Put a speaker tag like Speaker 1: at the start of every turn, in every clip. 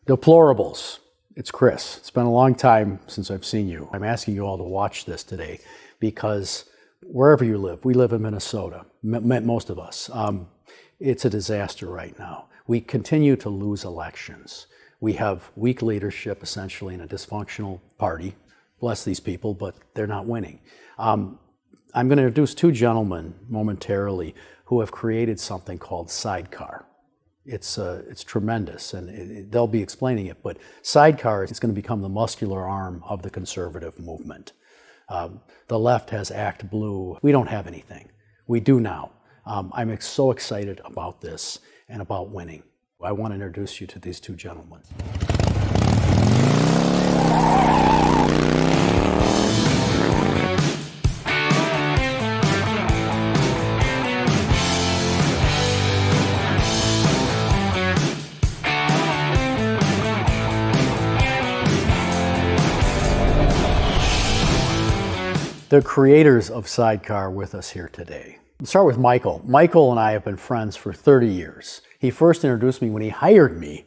Speaker 1: Deplorables. It's Chris. It's been a long time since I've seen you. I'm asking you all to watch this today because wherever you live, we live in Minnesota, most of us, it's a disaster right now. We continue to lose elections. We have weak leadership, essentially, in a dysfunctional party. Bless these people, but they're not winning. I'm going to introduce two gentlemen momentarily who have created something called Sidecar. It's tremendous, and they'll be explaining it, but Sidecar is going to become the muscular arm of the conservative movement. The left has Act Blue. We don't have anything. We do now. I'm so excited about this and about winning. I want to introduce you to these two gentlemen. The creators of Sidecar with us here today. Let's start with Michael. Michael and I have been friends for 30 years. He first introduced me when he hired me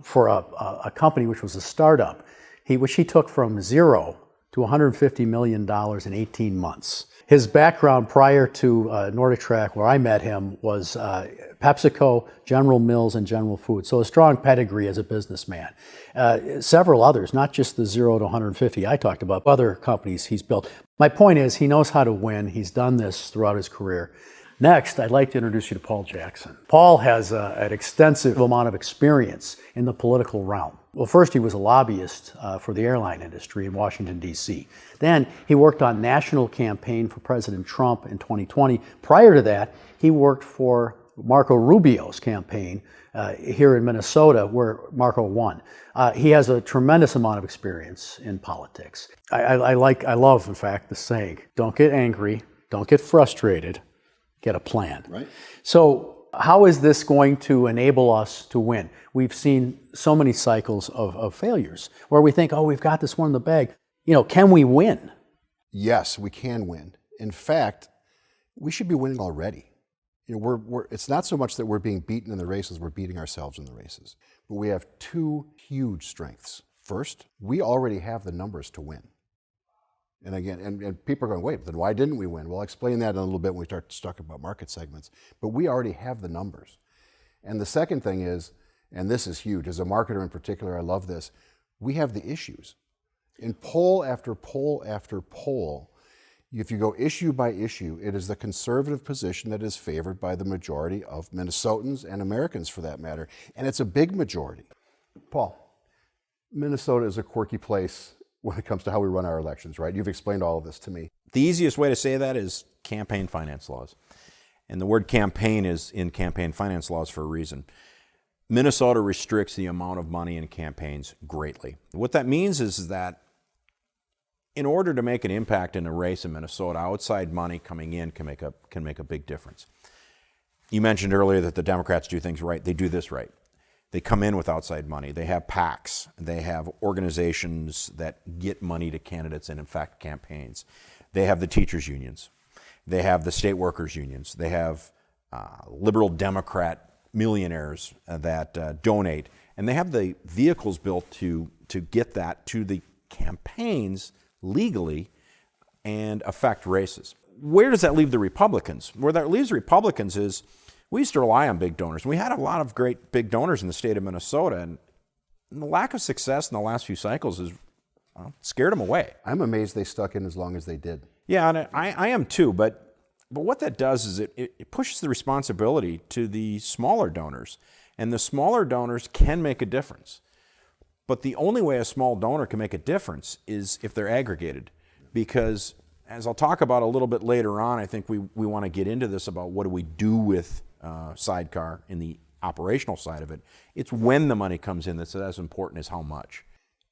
Speaker 1: for a company which was a startup, which he took from zero to $150 million in 18 months. His background prior to Nordic Track, where I met him, was PepsiCo, General Mills, and General Foods. So a strong pedigree as a businessman. Several others, not just the 0 to 150 I talked about, other companies he's built. My point is, he knows how to win. He's done this throughout his career. Next, I'd like to introduce you to Paul Jackson. Paul has an extensive amount of experience in the political realm. Well, first he was a lobbyist for the airline industry in Washington, D.C. Then he worked on national campaign for President Trump in 2020. Prior to that, he worked for Marco Rubio's campaign here in Minnesota, where Marco won. He has a tremendous amount of experience in politics. I love, in fact, the saying, don't get angry, don't get frustrated, get a plan.
Speaker 2: Right.
Speaker 1: So how is this going to enable us to win? We've seen so many cycles of failures where we think, oh, we've got this one in the bag. Can we win?
Speaker 2: Yes, we can win. In fact, we should be winning already. It's not so much that we're being beaten in the races, we're beating ourselves in the races. But we have two huge strengths. First, we already have the numbers to win. And again, and people are going, wait, then why didn't we win? Well, I'll explain that in a little bit when we start to talk about market segments. But we already have the numbers. And the second thing is, and this is huge, as a marketer in particular, I love this, we have the issues. In poll after poll after poll, if you go issue by issue, it is the conservative position that is favored by the majority of Minnesotans and Americans for that matter. And it's a big majority. Paul, Minnesota is a quirky place when it comes to how we run our elections, right? You've explained all of this to me.
Speaker 3: The easiest way to say that is campaign finance laws. And the word campaign is in campaign finance laws for a reason. Minnesota restricts the amount of money in campaigns greatly. What that means is that in order to make an impact in a race in Minnesota, outside money coming in can make a big difference. You mentioned earlier that the Democrats do things right. They do this right. They come in with outside money. They have PACs. They have organizations that get money to candidates and, in fact, campaigns. They have the teachers' unions. They have the state workers' unions. They have liberal Democrat millionaires that donate. And they have the vehicles built to get that to the campaigns legally and affect races. Where does that leave the Republicans? Where that leaves the Republicans is we used to rely on big donors. We had a lot of great big donors in the state of Minnesota, and the lack of success in the last few cycles has scared them away.
Speaker 2: I'm amazed they stuck in as long as they did.
Speaker 3: Yeah, and I am too, but what that does is it pushes the responsibility to the smaller donors, and the smaller donors can make a difference. But the only way a small donor can make a difference is if they're aggregated, because as I'll talk about a little bit later on, I think we want to get into this about what do we do with Sidecar in the operational side of it. It's when the money comes in that's as important as how much.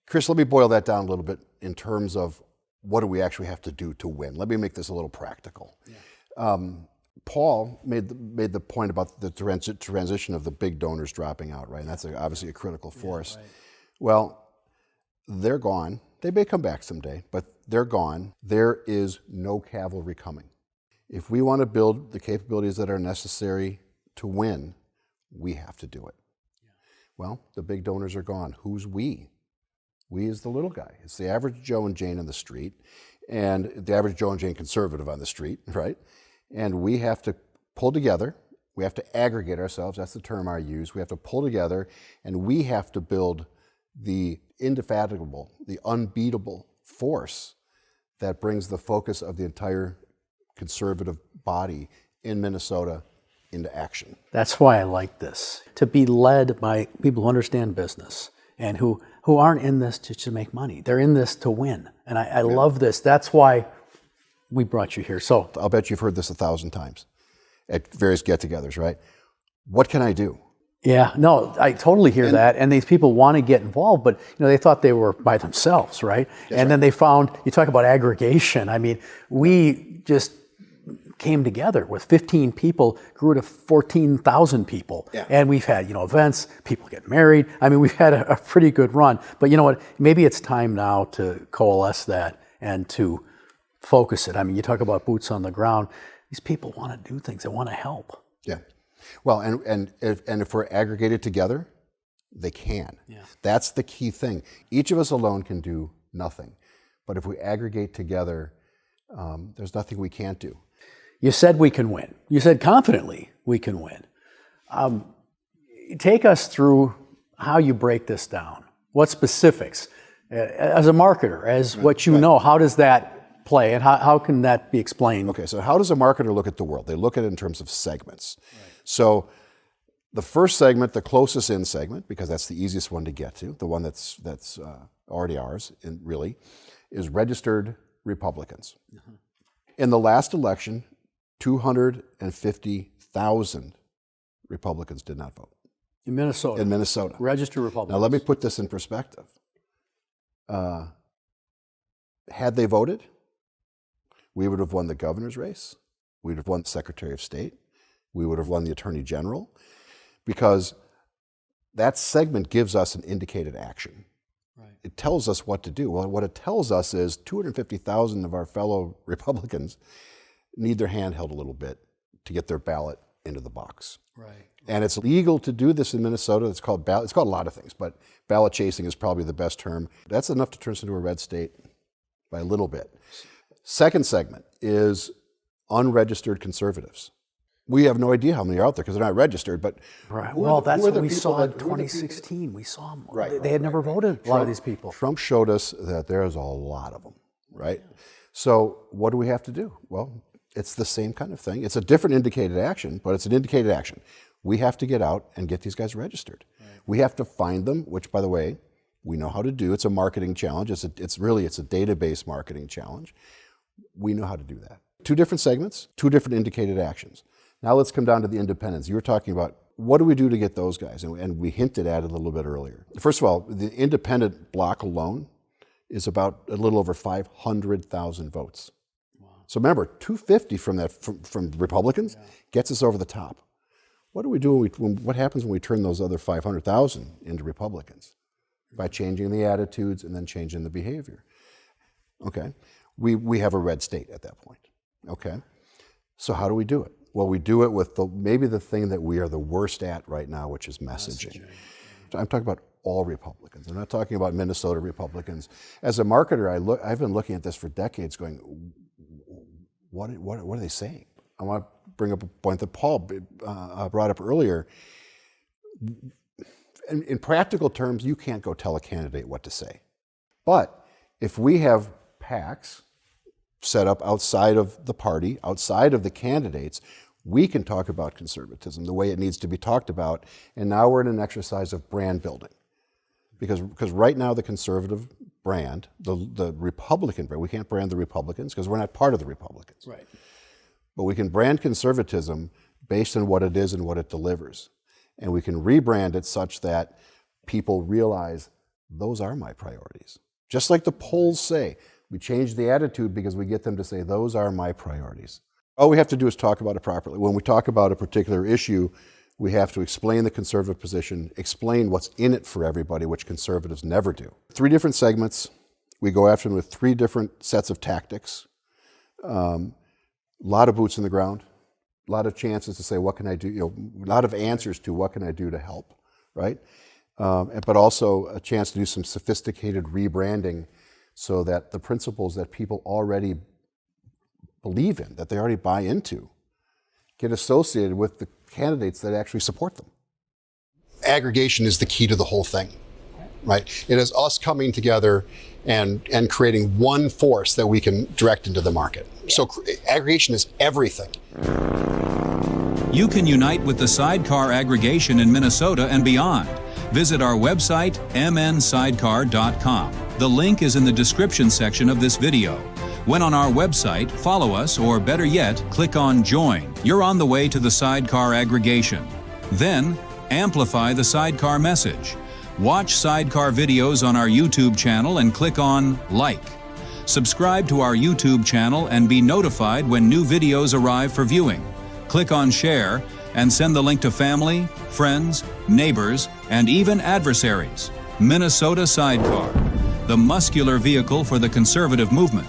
Speaker 2: Chris, let me boil that down a little bit in terms of what do we actually have to do to win. Let me make this a little practical. Yeah. Paul made the point about the transition of the big donors dropping out, right? And that's obviously a critical force. Yeah, right. Well, they're gone. They may come back someday, but they're gone. There is no cavalry coming. If we want to build the capabilities that are necessary to win, we have to do it. Yeah. Well, the big donors are gone. Who's we? We is the little guy. It's the average Joe and Jane on the street, and the average Joe and Jane conservative on the street, right? And we have to pull together. We have to aggregate ourselves. That's the term I use. We have to pull together, and we have to build the indefatigable, the unbeatable force that brings the focus of the entire conservative body in Minnesota into action.
Speaker 1: That's why I like this, to be led by people who understand business and who aren't in this just to make money. They're in this to win. And I love this. That's why we brought you here. So
Speaker 2: I'll bet you've heard this 1,000 times at various get-togethers, right? What can I do?
Speaker 1: yeah, no, I totally hear that. And these people want to get involved, but they thought they were by themselves, right? And then they found, you talk about aggregation. I mean, we just came together with 15 people, grew to 14,000 people.
Speaker 2: Yeah.
Speaker 1: And we've had, events, people get married. I mean, we've had a pretty good run. But you know what? Maybe it's time now to coalesce that and to focus it. I mean, you talk about boots on the ground. These people want to do things. They want to help.
Speaker 2: Yeah. Well, and if we're aggregated together, they can.
Speaker 1: Yeah.
Speaker 2: That's the key thing. Each of us alone can do nothing. But if we aggregate together, there's nothing we can't do.
Speaker 1: You said we can win. You said confidently we can win. Take us through how you break this down. What specifics? As a marketer, as what you know, how does that play and how can that be explained?
Speaker 2: Okay, so how does a marketer look at the world? They look at it in terms of segments. Right. So the first segment, the closest in segment, because that's the easiest one to get to, the one that's already ours, really, is registered Republicans. Uh-huh. In the last election, 250,000 Republicans did not vote.
Speaker 1: In Minnesota?
Speaker 2: In Minnesota.
Speaker 1: Registered Republicans.
Speaker 2: Now let me put this in perspective. Had they voted, we would have won the governor's race, we would have won the Secretary of State, we would have won the Attorney General, because that segment gives us an indicated action. Right. It tells us what to do. Well, what it tells us is 250,000 of our fellow Republicans need their hand held a little bit to get their ballot into the box. Right. And it's legal to do this in Minnesota. It's called a lot of things, but ballot chasing is probably the best term. That's enough to turn us into a red state by a little bit. Second segment is unregistered conservatives. We have no idea how many are out there because they're not registered, but...
Speaker 1: Right. Well, that's what we saw in 2016. We saw them. Right. They had never voted, a lot of these people.
Speaker 2: Trump showed us that there's a lot of them, right? Yeah. So what do we have to do? Well, it's the same kind of thing. It's a different indicated action, but it's an indicated action. We have to get out and get these guys registered. Right. We have to find them, which, by the way, we know how to do. It's a marketing challenge. It's a database marketing challenge. We know how to do that. Two different segments, two different indicated actions. Now let's come down to the independents. You were talking about what do we do to get those guys? And we hinted at it a little bit earlier. First of all, the independent block alone is about a little over 500,000 votes. Wow. So remember, 250 from Republicans gets us over the top. What do we do what happens when we turn those other 500,000 into Republicans? By changing the attitudes and then changing the behavior. Okay, we have a red state at that point. Okay, so how do we do it? Well, we do it with maybe the thing that we are the worst at right now, which is messaging. I'm talking about all Republicans. I'm not talking about Minnesota Republicans. As a marketer, I've been looking at this for decades going, what are they saying? I want to bring up a point that Paul brought up earlier. In practical terms, you can't go tell a candidate what to say. But if we have PACs set up outside of the party, outside of the candidates, we can talk about conservatism the way it needs to be talked about. And now we're in an exercise of brand building. Because right now the conservative brand, the Republican brand, we can't brand the Republicans because we're not part of the Republicans. Right. But we can brand conservatism based on what it is and what it delivers. And we can rebrand it such that people realize those are my priorities. Just like the polls say, we change the attitude because we get them to say, those are my priorities. All we have to do is talk about it properly. When we talk about a particular issue, we have to explain the conservative position, explain what's in it for everybody, which conservatives never do. 3 different segments. We go after them with 3 different sets of tactics. A lot of boots in the ground. A lot of chances to say, what can I do? A lot of answers to what can I do to help, right? but also a chance to do some sophisticated rebranding so that the principles that people already believe in, that they already buy into, get associated with the candidates that actually support them. Aggregation is the key to the whole thing, right? It is us coming together and creating one force that we can direct into the market. So aggregation is everything.
Speaker 4: You can unite with the Sidecar aggregation in Minnesota and beyond. Visit our website, mnsidecar.com. The link is in the description section of this video. When on our website, follow us, or better yet, click on Join. You're on the way to the Sidecar aggregation. Then, amplify the Sidecar message. Watch Sidecar videos on our YouTube channel and click on Like. Subscribe to our YouTube channel and be notified when new videos arrive for viewing. Click on Share and send the link to family, friends, neighbors, and even adversaries. Minnesota Sidecar, the muscular vehicle for the conservative movement.